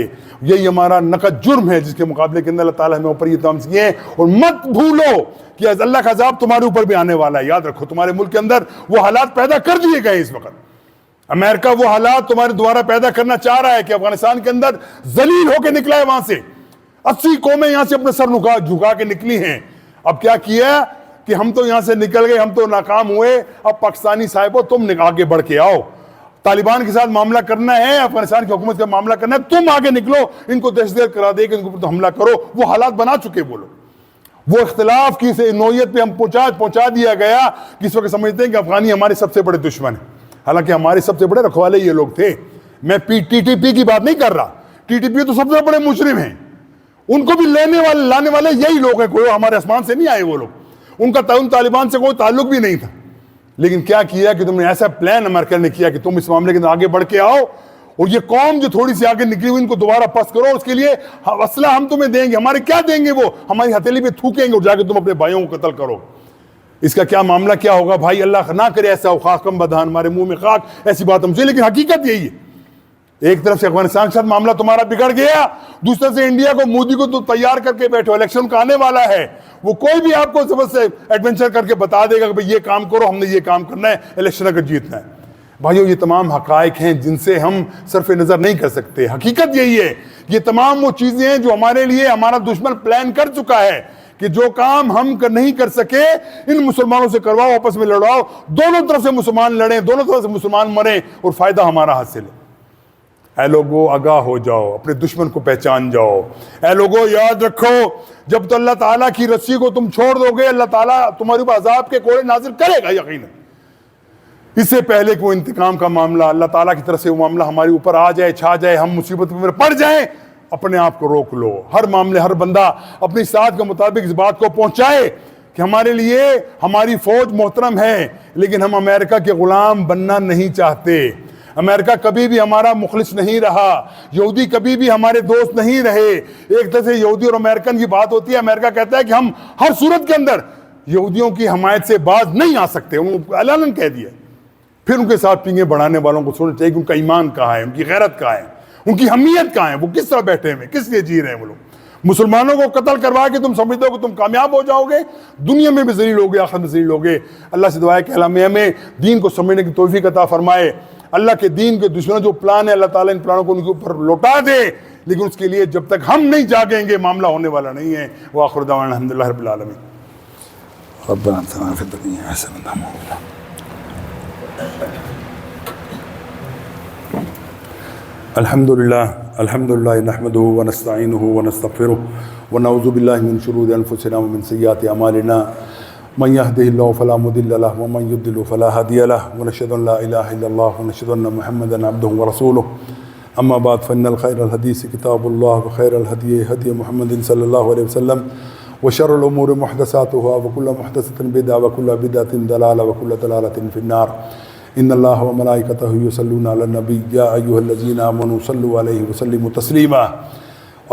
یہی ہمارا نقد جرم ہے جس کے مقابلے کے اندر اللہ تعالیٰ ہمیں اوپر یہ تمام کیے ہیں۔ اور مت بھولو کہ اللہ کا عذاب تمہارے اوپر بھی آنے والا ہے۔ یاد رکھو تمہارے ملک کے اندر وہ حالات پیدا کر دیے گئے اس وقت۔ امریکہ وہ حالات تمہارے دوبارہ پیدا کرنا چاہ رہا ہے کہ افغانستان کے اندر ذلیل ہو کے نکلا ہے، وہاں سے 80 قومیں یہاں سے اپنے سر جھکا کے نکلی ہیں۔ اب کیا کیا کہ ہم تو یہاں سے نکل گئے، ہم تو ناکام ہوئے، اب پاکستانی صاحبوں تم آگے بڑھ کے آؤ، طالبان کے ساتھ معاملہ کرنا ہے، افغانستان کی حکومت کا معاملہ کرنا ہے، تم آگے نکلو، ان کو دہشت گرد قرار دے کے ان کے اوپر حملہ کرو۔ وہ حالات بنا چکے وہ لوگ، وہ اختلاف کی نوعیت پہ ہم پہنچا دیا گیا کہ اس وقت سمجھتے ہیں کہ افغانی ہمارے سب سے بڑے دشمن ہیں، حالانکہ ہمارے سب سے بڑے رکھوالے یہ لوگ تھے۔ میں ٹی ٹی پی کی بات نہیں کر رہا، ٹی ٹی پی تو سب سے بڑے مجرم ہیں، ان کو بھی لانے والے یہی لوگ ہیں، کوئی ہمارے آسمان سے نہیں آئے وہ لوگ، ان کا طالبان سے کوئی تعلق بھی نہیں تھا۔ لیکن کیا کیا کہ تم نے ایسا پلان امریکہ نے کیا کہ تم اس معاملے کے اندر آگے بڑھ کے آؤ اور یہ قوم جو تھوڑی سی آگے نکلی ہوئی ان کو دوبارہ پس کرو، اس کے لیے اسلحہ ہم تمہیں دیں گے۔ ہمارے کیا دیں گے؟ وہ ہماری ہتھیلی پہ تھوکیں گے اور جا کے تم اپنے بھائیوں کو قتل کرو۔ اس کا کیا معاملہ کیا ہوگا بھائی؟ اللہ نہ کرے ایسا ہو، خاکم بدہان، ہمارے منہ میں خاک، ایسی بات ہم سے، لیکن حقیقت یہی ہے۔ ایک طرف سے افغانستان کے ساتھ معاملہ تمہارا بگڑ گیا، دوسرے سے انڈیا کو، مودی کو تو تیار کر کے بیٹھو، الیکشن کا آنے والا ہے، وہ کوئی بھی آپ کو زبر سے ایڈونچر کر کے بتا دے گا کہ یہ کام کرو، ہم نے یہ کام کرنا ہے، الیکشن اگر جیتنا ہے۔ بھائیو یہ تمام حقائق ہیں جن سے ہم صرف نظر نہیں کر سکتے۔ حقیقت یہی ہے، یہ تمام وہ چیزیں ہیں جو ہمارے لیے ہمارا دشمن پلان کر چکا ہے کہ جو کام ہم نہیں کر سکے ان مسلمانوں سے کرواؤ، آپس میں لڑاؤ، دونوں طرف سے مسلمان لڑیں، دونوں طرف سے مسلمان مریں اور فائدہ ہمارا حاصل ہے۔ اے لوگو آگاہ ہو جاؤ، اپنے دشمن کو پہچان جاؤ۔ اے لوگو یاد رکھو، جب تو اللہ تعالیٰ کی رسی کو تم چھوڑ دو گے، اللہ تعالیٰ تمہارے اوپر عذاب کے کوڑے نازل کرے گا یقیناً۔ اس سے پہلے کہ وہ انتقام کا معاملہ، اللہ تعالیٰ کی طرف سے وہ معاملہ ہمارے اوپر آ جائے، چھا جائے، ہم مصیبت میں پڑ جائیں، اپنے آپ کو روک لو۔ ہر معاملے، ہر بندہ اپنی ساتھ کے مطابق اس بات کو پہنچائے کہ ہمارے لیے ہماری فوج محترم ہے، لیکن ہم امریکہ کے غلام بننا نہیں چاہتے۔ امریکہ کبھی بھی ہمارا مخلص نہیں رہا، یہودی کبھی بھی ہمارے دوست نہیں رہے۔ ایک طرح سے یہودی اور امریکن کی بات ہوتی ہے، امریکہ کہتا ہے کہ ہم ہر صورت کے اندر یہودیوں کی حمایت سے باز نہیں آ سکتے، انہوں نے اعلاناً کہہ دیا۔ پھر ان کے ساتھ پینگے بڑھانے والوں کو سننا چاہیے کہ ان کا ایمان کہاں ہے، ان کی غیرت کہاں ہے، ان کی حمیت کہاں ہے، وہ کس طرح بیٹھے ہوئے، کس لیے جی رہے ہیں وہ لوگ۔ مسلمانوں کو قتل کروا کے تم سمجھتے ہو کہ تم کامیاب ہو جاؤ گے، دنیا میں بھی ذلیل ہوگے، آخرت میں ذلیل ہوگے۔ اللہ سے دعا ہے کہ اللہ ہمیں دین کو سمجھنے کی توفیق عطا فرمائے۔ اللہ کے دین کے دشمنوں جو پلان ہے، اللہ تعالیٰ ان پلانوں کو ان کے اوپر لوٹا دے، لیکن اس کے لیے جب تک ہم نہیں جاگیں گے معاملہ ہونے والا نہیں ہے۔ وآخر دعوانا الحمدللہ رب العالمین۔ ربنا آتنا فی الدنیا حسنۃ الحمدللہ نحمدہ ونستعینہ ونستغفرہ ونعوذ باللہ من شرور انفسنا ومن سیئات اعمالنا من يهده الله فلا مضل له ومن يضلل فلا هادي له ونشهد ان لا اله الا الله ونشهد ان محمدا عبده ورسوله اما بعد فان الخير الحديث كتاب الله وخير الهدي هدي محمد صلى الله عليه وسلم وشر الامور محدثاتها وكل محدثة بدعة وكل بدعة ضلالة وكل ضلالة في النار ان الله وملائكته يصلون على النبي يا ايها الذين امنوا صلوا عليه وسلموا تسليما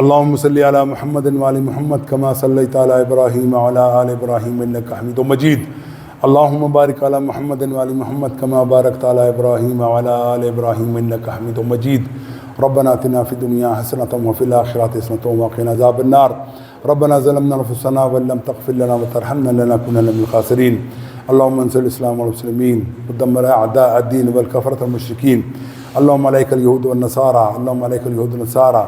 اللهم صل على محمد وعلى محمد كما صليت على ابراهيم وعلى ال ابراهيم انك حميد مجيد اللهم بارك على محمد وعلى محمد كما باركت على ابراهيم وعلى ال ابراهيم انك حميد مجيد ربنا آتنا في الدنيا حسنة وفي الآخرة حسنة وقنا عذاب النار ربنا ظلمنا انفسنا وان لم تغفر لنا وترحمنا لنكونن من الخاسرين اللهم انصر الاسلام والمسلمين ودمر اعداء الدين والكفرة المشركين اللهم عليك اليهود والنصارى اللهم عليك اليهود والنصارى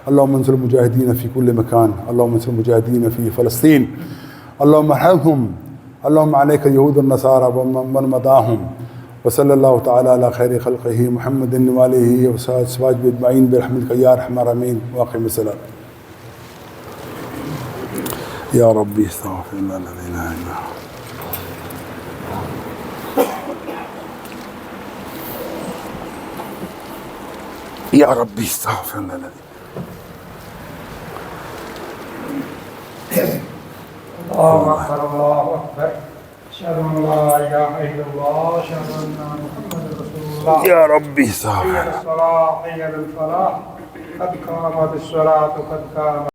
اللهم انصر المجاهدين في كل مكان اللهم انصر المجاهدين في فلسطين اللهم ارحمهم اللهم عليك اليهود والنصارى ومن مضاهم وصلى الله تعالى على خير خلقه محمد وآله وصحبه أجمعين برحمتك يا أرحم الراحمين واقم الصلاة يا ربي استغفر الله الذي لا إله يا ربي استغفر الله الذي الله أكبر الله أكبر أشهد أن لا إله إلا الله أشهد أن محمدا رسول الله الله. یا ربی صاحب. حي على الصلاة حي على الفلاح قد قامت الصلاة قد قامت